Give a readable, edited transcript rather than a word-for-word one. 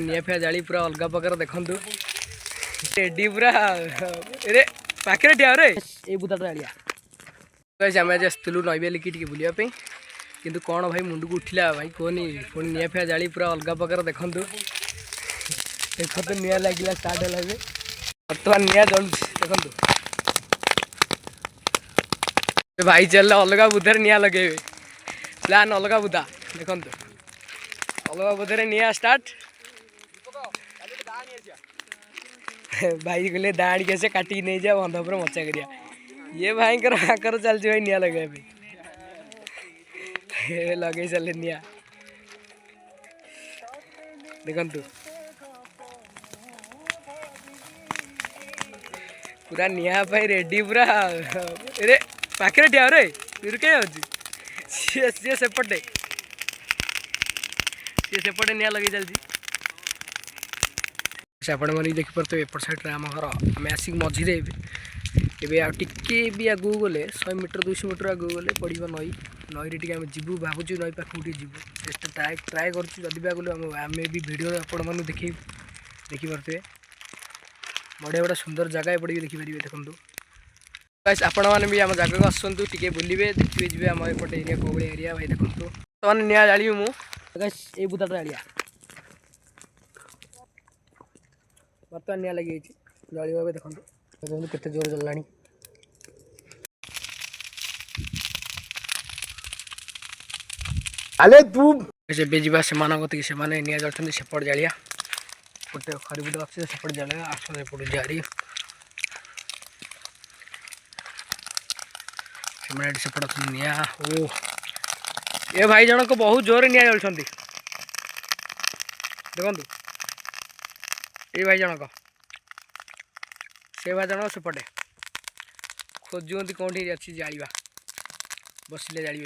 निआ फिया जाली पूरा अलग प्रकार देखु रेडी पूरा रे पाखे ठिया रे ये बुता जालिया आम आज आसलु नई बेल कि बुलाप कि कौन भाई मुंड को उठिला भाई कहनी पुणी निआ फिया जाली पूरा अलग प्रकार देखु देख तो निआ लगे स्टार्ट है बर्तमान निआ जलु देखु भाई चल अलग बुधार निआ लगे प्लान अलग बुधा देखु अलग बुधार निआ स्टार्ट भाई कहले दाड़ी कैसे काटिक नहीं जा बंध पर मचा करिया ये भाई आकर चलती भाई निआ लगे लगे चले निआ देखु पूरा निआ रेडी पूरा रे पाखे ठिया रे रुके सी सेपटे निआ लगे चलती आपण मैंने देखिपे एपट साइड आम घर आम आसिक मझीरे टे भी आगू गले 100 मीटर 200 मीटर आगू गले पड़ो नई नई रे आम जीवु भावुँ नई पाख जीवु चेष्टा ट्राए करुँच भी आगुल आम भी भिडियो आपण मैंने देखिपे बढ़िया बड़ा सुंदर जगह एपटे भी देखिपारे देखो आपण मैंने भी आम जगह आसतु टे बुलवे देखिए जी आम एपटे एरिया कौन एरिया भाई देखो तो निआ जाली मुझे बुता जालिया बर्तमान निआ लगी जल देखो केते जोर जल्ला अले तू जा से निआ जलते सेपट जालिया गोटे खरीबुट अच्छे सेपट जालिया आसने एपट जारी सेपट निआ ओ ये भाई जनक बहुत जोर निआ जलुं देखु ये भाई जनक से भाई जनक सेपटे खोजुंट कौन अच्छी जाड़ा बसिले जाड़े